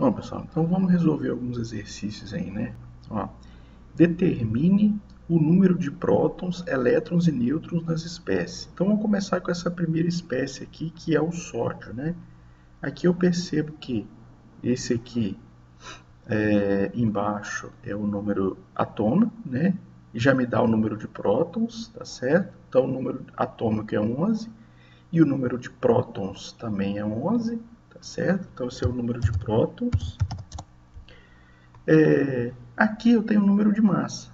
Bom, pessoal, então vamos resolver alguns exercícios aí, né? Ó, determine o número de prótons, elétrons e nêutrons nas espécies. Então vamos começar com essa primeira espécie aqui, que é o sódio, né? Aqui eu percebo que esse aqui embaixo é o número atômico, né? E já me dá o número de prótons, tá certo? Então o número atômico é 11 e o número de prótons também é 11, tá certo? Então esse é o número de prótons. Aqui eu tenho o número de massa,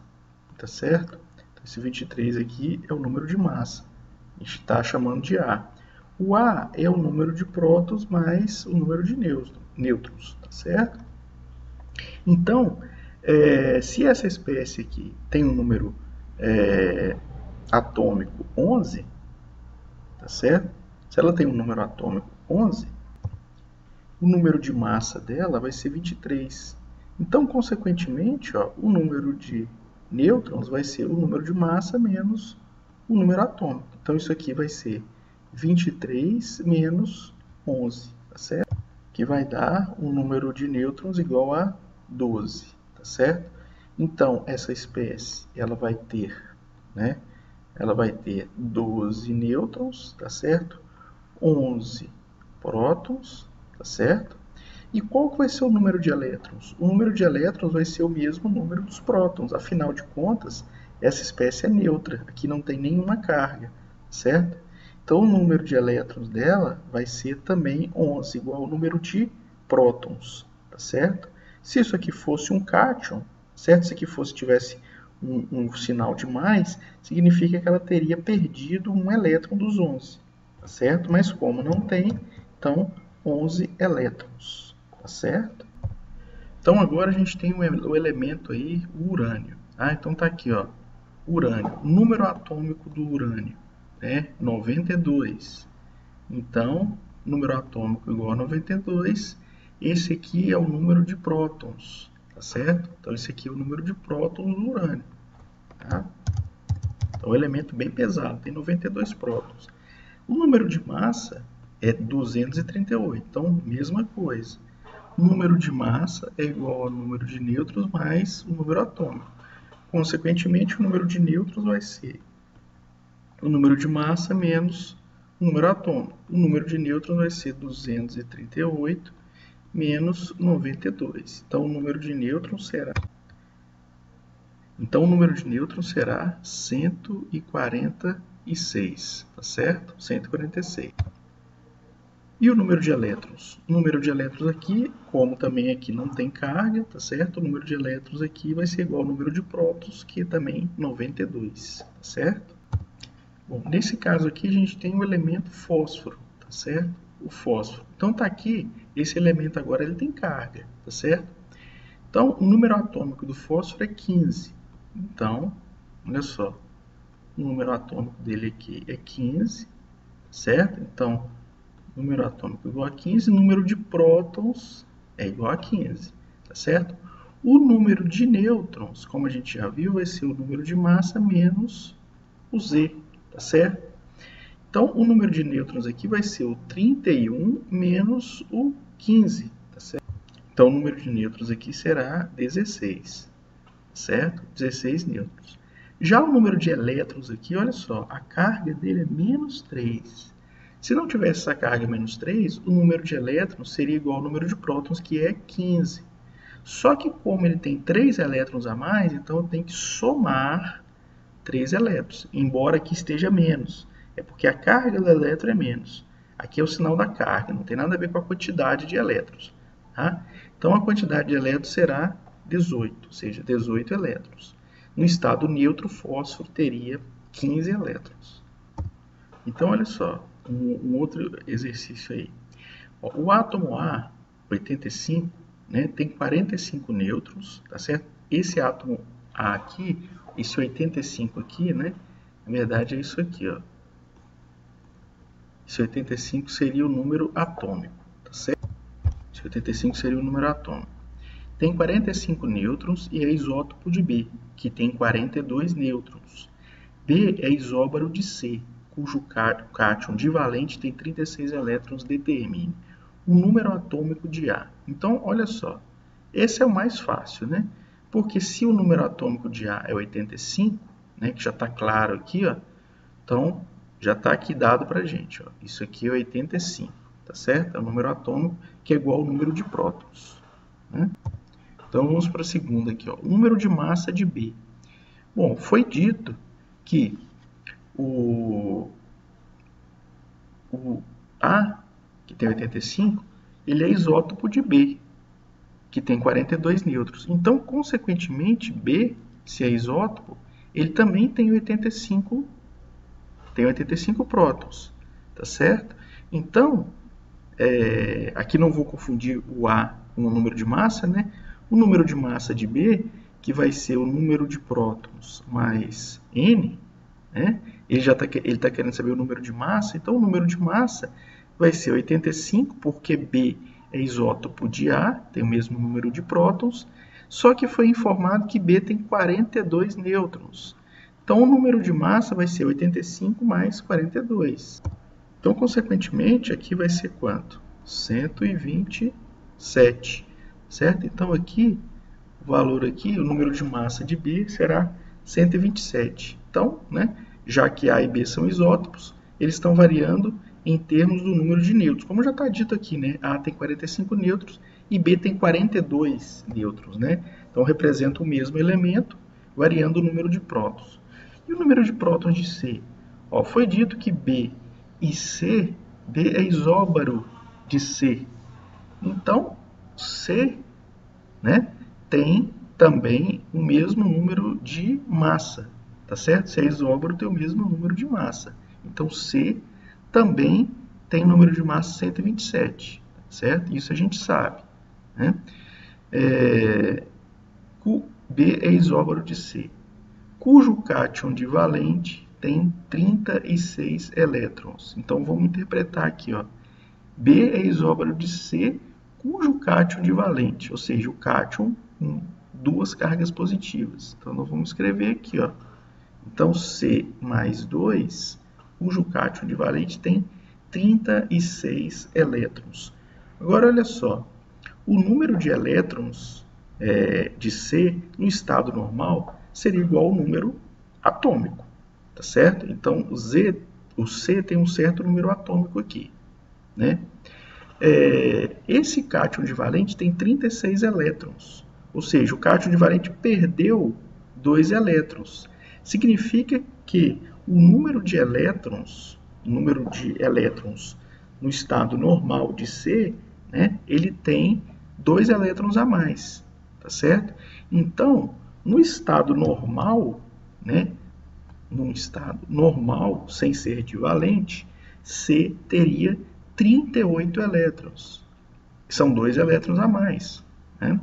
tá certo? Então, esse 23 aqui é o número de massa. A gente está chamando de A. O A é o número de prótons mais o número de nêutrons, tá certo? Então, se essa espécie aqui tem um número atômico 11, tá certo? Se ela tem um número atômico 11, o número de massa dela vai ser 23. Então, consequentemente, ó, o número de nêutrons vai ser o número de massa menos o número atômico. Então, isso aqui vai ser 23 menos 11, tá certo? Que vai dar um número de nêutrons igual a 12, tá certo? Então, essa espécie, ela vai ter, né? Ela vai ter 12 nêutrons, tá certo? 11 prótons, tá certo? E qual que vai ser o número de elétrons? O número de elétrons vai ser o mesmo número dos prótons. Afinal de contas, essa espécie é neutra. Aqui não tem nenhuma carga, certo? Então, o número de elétrons dela vai ser também 11, igual ao número de prótons, tá certo? Se isso aqui fosse um cátion, certo? Se aqui tivesse um sinal de mais, significa que ela teria perdido um elétron dos 11, tá certo? Mas como não tem, então 11 elétrons. Tá certo? Então agora a gente tem o elemento aí, o urânio. Então tá aqui, ó, urânio. O número atômico do urânio é 92. Então, número atômico igual a 92. Esse aqui é o número de prótons, tá certo? Então esse aqui é o número de prótons do urânio. Tá? Então é um elemento bem pesado, tem 92 prótons. O número de massa é 238. Então, mesma coisa. O número de massa é igual ao número de nêutrons mais o número atômico. Consequentemente, o número de nêutrons vai ser o número de massa menos o número atômico. O número de nêutrons vai ser 238 menos 92. Então, o número de nêutrons será 146, tá certo? 146. E o número de elétrons? O número de elétrons aqui, como também aqui não tem carga, tá certo? O número de elétrons aqui vai ser igual ao número de prótons, que é também 92, tá certo? Bom, nesse caso aqui a gente tem o elemento fósforo, tá certo? O fósforo. Então tá aqui, esse elemento agora ele tem carga, tá certo? Então o número atômico do fósforo é 15. Então, olha só, o número atômico dele aqui é 15, certo? Então, número atômico igual a 15, número de prótons é igual a 15, tá certo? O número de nêutrons, como a gente já viu, vai ser o número de massa menos o Z, tá certo? Então, o número de nêutrons aqui vai ser o 31 menos o 15, tá certo? Então, o número de nêutrons aqui será 16, certo? 16 nêutrons. Já o número de elétrons aqui, olha só, a carga dele é menos 3. Se não tivesse essa carga menos 3, o número de elétrons seria igual ao número de prótons, que é 15. Só que como ele tem 3 elétrons a mais, então eu tenho que somar 3 elétrons, embora aqui esteja menos. É porque a carga do elétron é menos. Aqui é o sinal da carga, não tem nada a ver com a quantidade de elétrons. Tá? Então a quantidade de elétrons será 18, ou seja, 18 elétrons. No estado neutro, o fósforo teria 15 elétrons. Então, olha só, um outro exercício aí. O átomo A, 85, né, tem 45 nêutrons, tá certo? Esse átomo A aqui, esse 85 aqui, né, na verdade é isso aqui, ó. Esse 85 seria o número atômico, tá certo? Esse 85 seria o número atômico. Tem 45 nêutrons e é isótopo de B, que tem 42 nêutrons. B é isóbaro de C, cujo cátion divalente tem 36 elétrons. Determine o número atômico de A. Então, olha só, esse é o mais fácil, né? Porque se o número atômico de A é 85, né, que já está claro aqui, ó, então já está aqui dado para a gente. Ó, isso aqui é 85, tá certo? É o número atômico que é igual ao número de prótons. Né? Então vamos para a segunda aqui. Ó, o número de massa de B. Bom, foi dito que o A, que tem 85, ele é isótopo de B, que tem 42 nêutrons. Então, consequentemente, B, se é isótopo, ele também tem 85 prótons, tá certo? Então, aqui não vou confundir o A com o número de massa, né? O número de massa de B, que vai ser o número de prótons mais N, né? Ele está querendo saber o número de massa, então o número de massa vai ser 85, porque B é isótopo de A, tem o mesmo número de prótons, só que foi informado que B tem 42 nêutrons. Então, o número de massa vai ser 85 mais 42. Então, consequentemente, aqui vai ser quanto? 127, certo? Então, aqui, o valor aqui, o número de massa de B será 127. Então, né, já que A e B são isótopos, eles estão variando em termos do número de nêutrons. Como já está dito aqui, né, A tem 45 nêutrons e B tem 42 nêutrons, né? Então, representa o mesmo elemento, variando o número de prótons. E o número de prótons de C? Ó, foi dito que B e C, B é isóbaro de C. Então, C, né, tem também o mesmo número de massa, tá certo? Se é isóbaro, tem o mesmo número de massa. Então, C também tem o número de massa 127, certo? Isso a gente sabe, né? B é isóbaro de C, cujo cátion divalente tem 36 elétrons. Então, vamos interpretar aqui, ó. B é isóbaro de C, cujo cátion divalente, ou seja, o cátion com duas cargas positivas. Então, nós vamos escrever aqui, ó. Então, C mais 2, cujo cátion divalente tem 36 elétrons. Agora, olha só, o número de elétrons de C no estado normal seria igual ao número atômico, tá certo? Então, o C tem um certo número atômico aqui, né? Esse cátion divalente tem 36 elétrons, ou seja, o cátion divalente perdeu 2 elétrons. Significa que o número de elétrons no estado normal de C, né, ele tem 2 elétrons a mais, tá certo? Então, no estado normal, né, num estado normal, sem ser divalente, C teria 38 elétrons. São 2 elétrons a mais, né?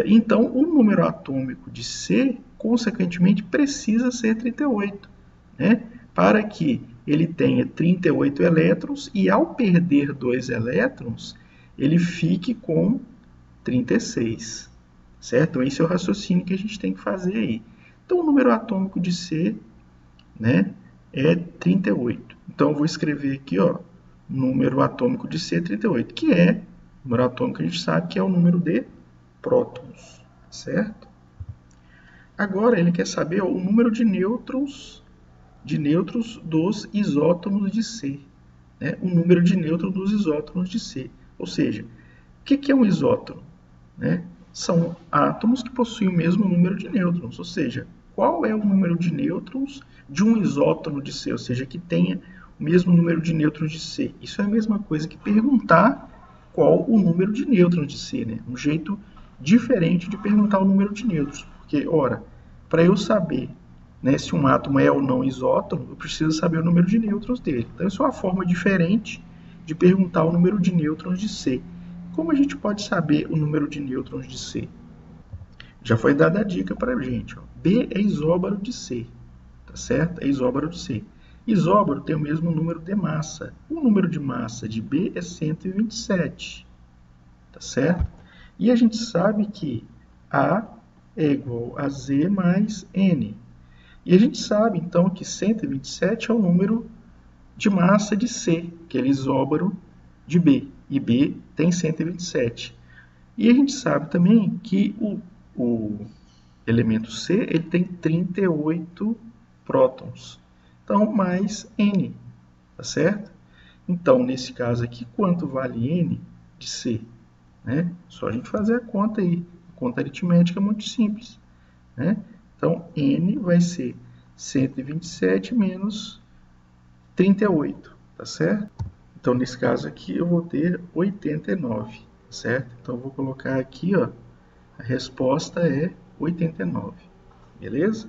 Então, o número atômico de C, consequentemente, precisa ser 38, né? Para que ele tenha 38 elétrons e, ao perder 2 elétrons, ele fique com 36, certo? Então, esse é o raciocínio que a gente tem que fazer aí. Então, o número atômico de C, né, é 38. Então, eu vou escrever aqui, ó, número atômico de C é 38, que é, o número atômico a gente sabe que é o número de prótons, certo? Agora, ele quer saber, ó, o número de nêutrons dos isótomos de C, né? O número de nêutrons dos isótomos de C. Ou seja, o que é um isótomo? Né? São átomos que possuem o mesmo número de nêutrons, ou seja, qual é o número de nêutrons de um isótomo de C, ou seja, que tenha o mesmo número de nêutrons de C. Isso é a mesma coisa que perguntar qual o número de nêutrons de C, né? Um jeito diferente de perguntar o número de nêutrons, porque, ora, para eu saber, né, se um átomo é ou não isótomo, eu preciso saber o número de nêutrons dele. Então, isso é uma forma diferente de perguntar o número de nêutrons de C. Como a gente pode saber o número de nêutrons de C? Já foi dada a dica para a gente. Ó. B é isóbaro de C, tá certo? É isóbaro de C. Isóbaro tem o mesmo número de massa. O número de massa de B é 127, tá certo? E a gente sabe que A é igual a Z mais N. E a gente sabe, então, que 127 é o número de massa de C, que é isóbaro de B. e B tem 127. E a gente sabe também que o elemento C ele tem 38 prótons. Então, mais N, tá certo? Então, nesse caso aqui, quanto vale N de C? Né? Só a gente fazer a conta aí. A conta aritmética é muito simples. Né? Então, N vai ser 127 menos 38, tá certo? Então, nesse caso aqui, eu vou ter 89, certo? Então, eu vou colocar aqui, ó, a resposta é 89, beleza?